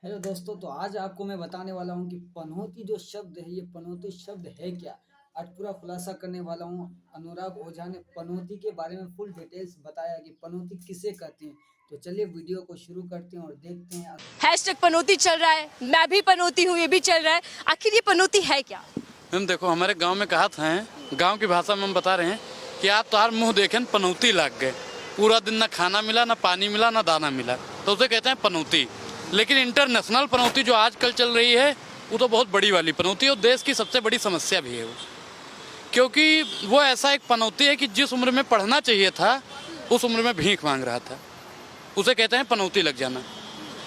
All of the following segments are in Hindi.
हेलो दोस्तों, तो आज आपको मैं बताने वाला हूँ कि पनौती जो शब्द है, ये पनौती शब्द है क्या। आज पूरा खुलासा करने वाला हूँ। अनुराग ओझा ने पनौती के बारे में फुल डिटेल्स बताया कि पनौती किसे कहते हैं। तो चलिए वीडियो को शुरू करते हैं और देखते हैं। हैशटैग पनौती चल रहा है, मैं भी पनौती हूँ, ये भी चल रहा है। आखिर ये पनौती है क्या? मैम देखो, हमारे गांव में कहावत है, गांव की भाषा में हम बता रहे हैं कि आप तार मुंह देखें पनौती लाग गए। पूरा दिन ना खाना मिला, ना पानी मिला, ना दाना मिला, तो उसे कहते हैं पनौती। लेकिन इंटरनेशनल पनौती जो आजकल चल रही है वो तो बहुत बड़ी वाली पनौती है और देश की सबसे बड़ी समस्या भी है वो। क्योंकि वो ऐसा एक पनौती है कि जिस उम्र में पढ़ना चाहिए था उस उम्र में भीख मांग रहा था, उसे कहते हैं पनौती लग जाना।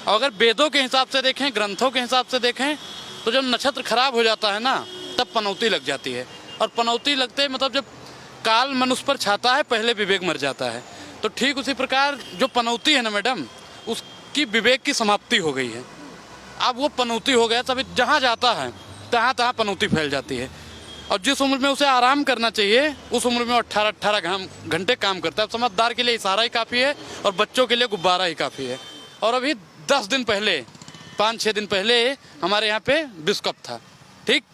और अगर वेदों के हिसाब से देखें, ग्रंथों के हिसाब से देखें, तो जब नक्षत्र खराब हो जाता है ना, तब पनौती लग जाती है। और पनौती लगते मतलब जब काल मनुष्य पर छाता है, पहले विवेक मर जाता है। तो ठीक उसी प्रकार जो पनौती है ना मैडम, उसकी विवेक की समाप्ति हो गई है। अब वो पनौती हो गया, तभी जहाँ जाता है तहाँ तहाँ पनौती फैल जाती है। और जिस उम्र में उसे आराम करना चाहिए उस उम्र में 18 घंटे काम करता है। समझदार के लिए इशारा ही काफ़ी है और बच्चों के लिए गुब्बारा ही काफ़ी है। और अभी 10 दिन पहले, 5-6 दिन पहले हमारे यहाँ पे विश्व कप था, ठीक।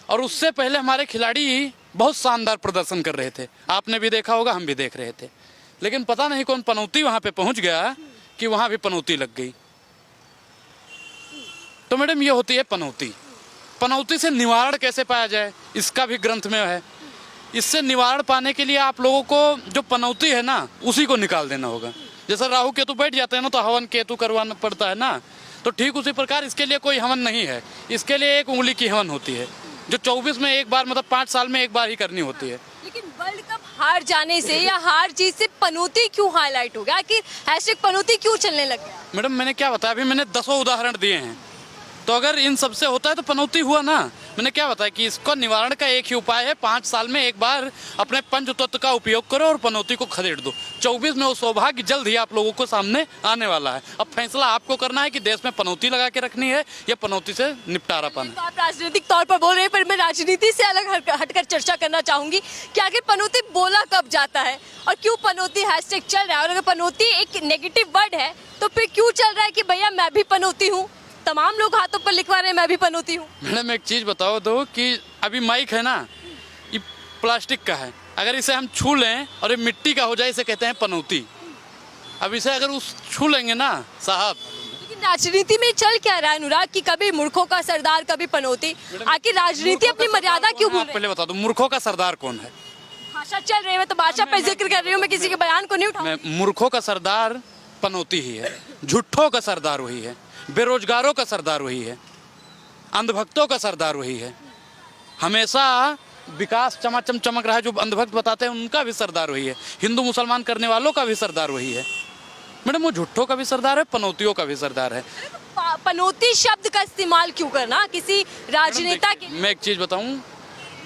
और उससे पहले हमारे खिलाड़ी बहुत शानदार प्रदर्शन कर रहे थे, आपने भी देखा होगा, हम भी देख रहे थे। लेकिन पता नहीं कौन पनौती वहाँ पे पहुँच गया कि वहाँ भी पनौती लग गई। तो मैडम ये होती है पनौती। पनौती से निवारण कैसे पाया जाए, इसका भी ग्रंथ में है। इससे निवारण पाने के लिए आप लोगों को जो पनौती है ना, उसी को निकाल देना होगा। जैसे राहु केतु बैठ जाते हैं ना, तो हवन केतु करवाना पड़ता है ना, तो ठीक उसी प्रकार इसके लिए कोई हवन नहीं है। इसके लिए एक उंगली की हवन होती है, जो 24 में एक बार, मतलब 5 साल में एक बार ही करनी होती है। लेकिन वर्ल्ड कप हार जाने से या हार जीत से पनौती क्यों हाईलाइट हो गया? आखिर हैशटैग पनौती क्यों चलने लग गया? मैडम मैंने क्या बताया, अभी मैंने 10 उदाहरण दिए हैं। तो अगर इन सबसे होता है तो पनौती हुआ ना। मैंने क्या बताया कि इसको निवारण का एक ही उपाय है, 5 साल में एक बार अपने पंचतत्व का उपयोग करो और पनौती को खदेड़ दो। 24 में वो सौभाग्य जल्द ही आप लोगों को सामने आने वाला है। अब फैसला आपको करना है कि देश में पनौती लगा के रखनी है या पनौती से निपटारा पाना। तो आप राजनीतिक तौर पर बोल रहे हैं, पर मैं राजनीति से अलग हटकर चर्चा करना चाहूंगी कि आखिर पनौती बोला कब जाता है और क्यों पनौती हैशटैग चल रहा है। और अगर पनौती एक नेगेटिव वर्ड है तो फिर क्यों चल रहा है कि भैया मैं भी पनौती हूँ, तमाम लोग हाथों पर लिखवा रहे हैं मैं भी पनौती हूँ। मैडम एक चीज़ बताओ दो कि अभी माइक है ना, ये प्लास्टिक का है। अगर इसे हम छू लें और ये मिट्टी का हो जाए, इसे कहते हैं पनौती। अब इसे अगर उस छू लेंगे ना साहब। लेकिन राजनीति में चल क्या रहा है अनुराग, कि कभी मूर्खों का सरदार, कभी पनौती। आखिर राजनीति अपनी मर्यादा क्यों भूल रही है? पहले बता दो, मूर्खों का सरदार कौन है? भाषा चल रही है, मैं तो भाषा पे जिक्र कर रही हूँ, मैं किसी के बयान को नहीं उठा। मूर्खों का सरदार पनौती ही है, झूठों का सरदार वही है, बेरोजगारों का सरदार वही है, अंधभक्तों का सरदार वही है। हमेशा विकास चमाचम चमक रहा है जो अंधभक्त बताते हैं, उनका भी सरदार वही है। हिंदू मुसलमान करने वालों का भी सरदार वही है। मैडम वो झूठों का भी सरदार है, पनौतियों का भी सरदार है। पनौती शब्द का इस्तेमाल क्यों करना किसी राजनेता के? मैं एक चीज बताऊं,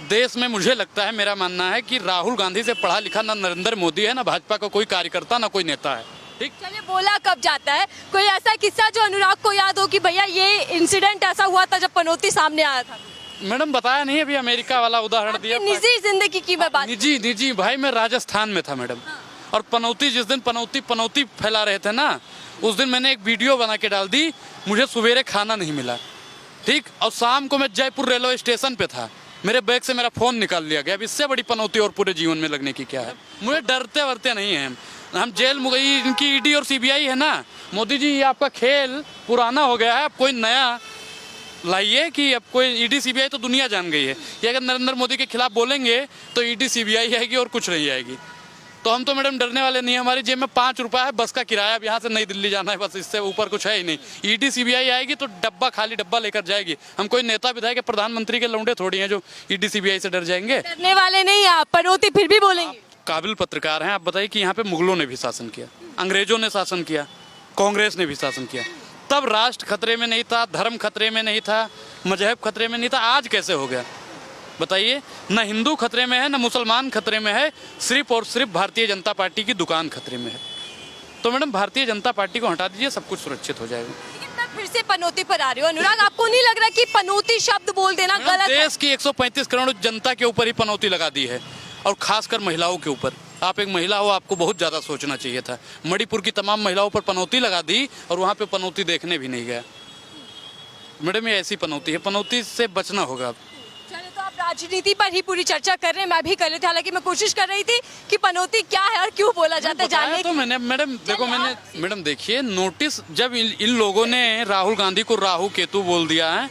देश में मुझे लगता है, मेरा मानना है कि राहुल गांधी से पढ़ा लिखा ना नरेंद्र मोदी है, ना भाजपा का कोई कार्यकर्ता, ना कोई नेता है, ठीक। चलिए, बोला कब जाता है? कोई ऐसा किस्सा जो अनुराग को याद हो कि भैया ये इंसिडेंट ऐसा हुआ था जब पनौती सामने आया था? मैडम बताया नहीं, अभी अमेरिका वाला उदाहरण दिया। निजी जिंदगी की मैं बात। निजी भाई, मैं राजस्थान में था मैडम। और पनौती, जिस दिन पनौती फैला रहे थे ना, उस दिन मैंने एक वीडियो बना के डाल दी। मुझे सवेरे खाना नहीं मिला, ठीक। और शाम को मैं जयपुर रेलवे स्टेशन पे था, मेरे बैग से मेरा फोन निकाल लिया गया। अब इससे बड़ी पनौती और पूरे जीवन में लगने की क्या है? मुझे डरते वरते नहीं है हम। जेल में गई, इनकी ईडी और सीबीआई है ना। मोदी जी, ये आपका खेल पुराना हो गया है, अब कोई नया लाइए कि अब कोई ईडी सीबीआई तो दुनिया जान गई है कि अगर नरेंद्र मोदी के खिलाफ बोलेंगे तो ईडी सीबीआई आएगी और कुछ नहीं आएगी। तो हम तो मैडम डरने वाले नहीं हैं। हमारी जेब में 5 रुपया है, बस का किराया, अब यहाँ से नई दिल्ली जाना है, बस इससे ऊपर कुछ है ही नहीं। ईडी सीबीआई आएगी तो डब्बा, खाली डब्बा लेकर जाएगी। हम कोई नेता विधायक, प्रधानमंत्री के लौंडे थोड़ी हैं जो ईडी सीबीआई से डर जाएंगे। डरने वाले नहीं आप, पनौती फिर भी बोलेंगे। काबिल पत्रकार हैं, आप बताइए कि यहाँ पे मुगलों ने भी शासन किया, अंग्रेजों ने शासन किया, कांग्रेस ने भी शासन किया, तब राष्ट्र खतरे में नहीं था, धर्म खतरे में नहीं था, मजहब खतरे में नहीं था। आज कैसे हो गया बताइए? न हिंदू खतरे में है, न मुसलमान खतरे में है, सिर्फ और सिर्फ भारतीय जनता पार्टी की दुकान खतरे में है। तो मैडम भारतीय जनता पार्टी को हटा दीजिए, सब कुछ सुरक्षित हो जाएगा। लेकिन मैं फिर से पनौती पर आ रही हूँ अनुराग, आपको नहीं लग रहा कि पनौती शब्द बोल देना गलत है? देश की 135 करोड़ जनता के ऊपर ही पनौती लगा दी है, और खासकर महिलाओं के ऊपर। आप एक महिला हो, आपको बहुत ज़्यादा सोचना चाहिए था। मणिपुर की तमाम महिलाओं पर पनौती लगा दी और वहाँ पे पनौती देखने भी नहीं गया। मैडम ये ऐसी पनौती है, पनौती से बचना होगा। चलिए, तो आप राजनीति पर ही पूरी चर्चा कर रहे हैं, मैं भी कर रही थी। हालांकि मैं कोशिश कर रही थी कि पनौती क्या है और क्यों बोला जाता है जानने तो की। मैंने मैडम देखो, मैडम देखिए, नोटिस जब इन लोगों ने राहुल गांधी को राहु केतु बोल दिया है,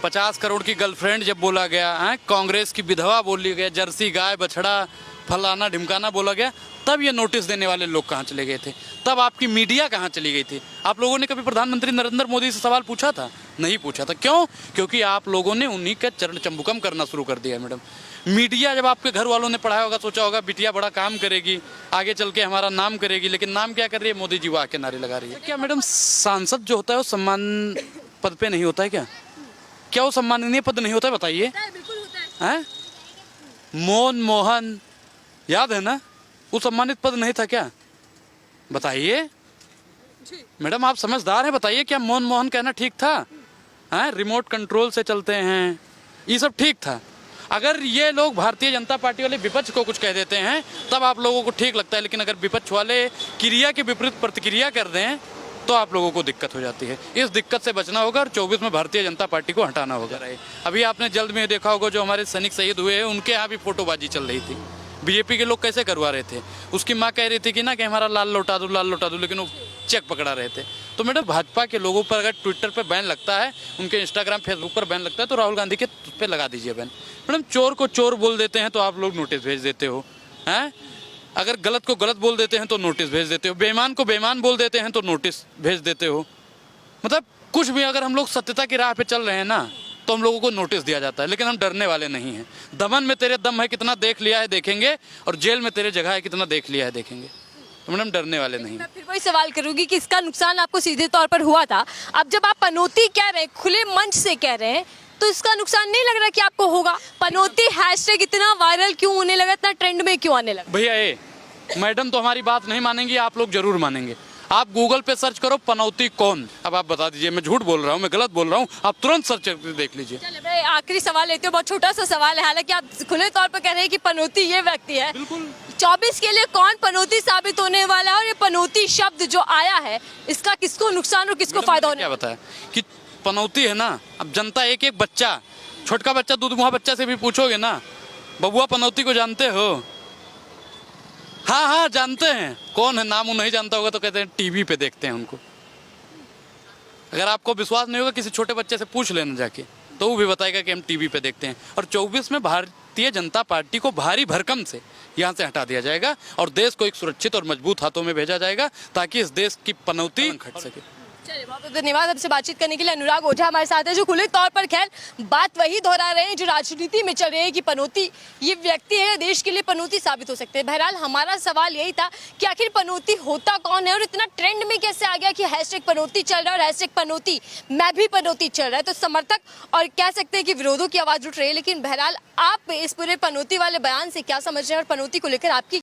50 करोड़ की गर्लफ्रेंड जब बोला गया है, कांग्रेस की विधवा बोली गया, जर्सी गाय बछड़ा फलाना ढिमकाना बोला गया, तब ये नोटिस देने वाले लोग कहाँ चले गए थे? तब आपकी मीडिया कहाँ चली गई थी? आप लोगों ने कभी प्रधानमंत्री नरेंद्र मोदी से सवाल पूछा था? नहीं पूछा था। क्यों? क्योंकि आप लोगों ने उन्हीं का चरण चंबुकम करना शुरू कर दिया है मैडम। मीडिया जब आपके घर वालों ने पढ़ाया होगा, सोचा होगा बिटिया बड़ा काम करेगी, आगे चल के हमारा नाम करेगी, लेकिन नाम क्या कर रही है? मोदी जी वो आके नारे लगा रही है। क्या मैडम सांसद जो होता है वो सम्मान पद पे नहीं होता है क्या? क्या वो सम्माननीय पद नहीं होता है? बताइए। बिल्कुल होता है। हैं? मोहन याद है ना, वो सम्मानित पद नहीं था क्या? बताइए मैडम, आप समझदार हैं, बताइए क्या मोहन कहना ठीक था? हैं? रिमोट कंट्रोल से चलते हैं, ये सब ठीक था। अगर ये लोग भारतीय जनता पार्टी वाले विपक्ष को कुछ कह देते हैं तब आप लोगों को ठीक लगता है, लेकिन अगर विपक्ष वाले क्रिया के विपरीत प्रतिक्रिया कर दें तो आप लोगों को दिक्कत हो जाती है। इस दिक्कत से बचना होगा और 24 में भारतीय जनता पार्टी को हटाना होगा। अभी आपने जल्द में देखा होगा, जो हमारे सैनिक शहीद हुए हैं उनके यहाँ भी फोटोबाजी चल रही थी। बीजेपी के लोग कैसे करवा रहे थे? उसकी माँ कह रही थी कि ना कि हमारा लाल लौटा दो, लेकिन वो चेक पकड़ा रहे थे। तो मैडम भाजपा के लोगों पर अगर ट्विटर पे बैन लगता है, उनके इंस्टाग्राम फेसबुक पर बैन लगता है, तो राहुल गांधी के पे लगा दीजिए बैन। मैडम चोर को चोर बोल देते हैं तो आप लोग नोटिस भेज देते हो, हैं? अगर गलत को गलत बोल देते हैं तो नोटिस भेज देते हो, बेईमान को बेईमान बोल देते हैं तो नोटिस भेज देते हो। मतलब कुछ भी अगर हम लोग सत्यता की राह पे चल रहे हैं ना, तो हम लोगों को नोटिस दिया जाता है, लेकिन हम डरने वाले नहीं हैं। दमन में तेरे दम है कितना देख लिया है देखेंगे, और जेल में तेरे जगह है कितना देख लिया है देखेंगे। तो मैडम डरने वाले नहीं। मैं फिर वही सवाल करूंगी कि इसका नुकसान आपको सीधे तौर पर हुआ था। अब जब आप पनौती कह रहे हैं, खुले मंच से कह रहे हैं, तो इसका नुकसान नहीं लग रहा कि आपको होगा? पनौती हैशटैग इतना वायरल क्यों होने लगा, इतना ट्रेंड में क्यों आने लगा? भैया ये मैडम तो हमारी बात नहीं मानेंगी, आप लोग जरूर मानेंगे। आप गूगल पे सर्च करो पनौती कौन, अब आप बता दीजिए मैं झूठ बोल रहा हूँ, मैं गलत बोल रहा हूँ, आप तुरंत सर्च करके देख लीजिए। चलिए, मैं आखिरी सवाल लेती हूँ, बहुत छोटा सा सवाल है। हालांकि आप खुले तौर पर कह रहे हैं कि पनौती ये व्यक्ति है, बिल्कुल 24 के लिए कौन पनौती साबित होने वाला है? और ये पनौती शब्द जो आया है, इसका किसको नुकसान और किसको फायदा होने? क्या बताया कि पनौती है ना, अब जनता एक एक बच्चा, छोटका बच्चा दूध मुहा बच्चा से भी पूछोगे ना, बबुआ पनौती को जानते हो? हाँ हाँ जानते हैं। कौन है? नाम वो नहीं जानता होगा तो कहते हैं टीवी पे देखते हैं उनको। अगर आपको विश्वास नहीं होगा, किसी छोटे बच्चे से पूछ लेना जाके, तो वो भी बताएगा कि हम टीवी पे देखते हैं। और 24 में भारतीय जनता पार्टी को भारी भरकम से यहाँ से हटा दिया जाएगा और देश को एक सुरक्षित और मजबूत हाथों में भेजा जाएगा, ताकि इस देश की पनौती हट सके। चलिए, बहुत बहुत धन्यवाद हमसे बातचीत करने के लिए। अनुराग ओझा हमारे साथ है, जो खुले तौर पर खैर बात वही दोहरा रहे हैं जो राजनीति में चल रही है कि पनौती ये व्यक्ति है, देश के लिए पनौती साबित हो सकते हैं। बहरहाल हमारा सवाल यही था कि आखिर पनौती होता कौन है और इतना ट्रेंड में कैसे आ गया कि हैशटैग पनौती चल रहा है और हैशटैग पनौती मैं भी पनौती चल रहा है। तो समर्थक और कह सकते हैं कि विरोधों की आवाज उठ रही है, लेकिन बहरहाल आप इस पूरे पनौती वाले बयान से क्या समझ रहे हैं और पनौती को लेकर आपकी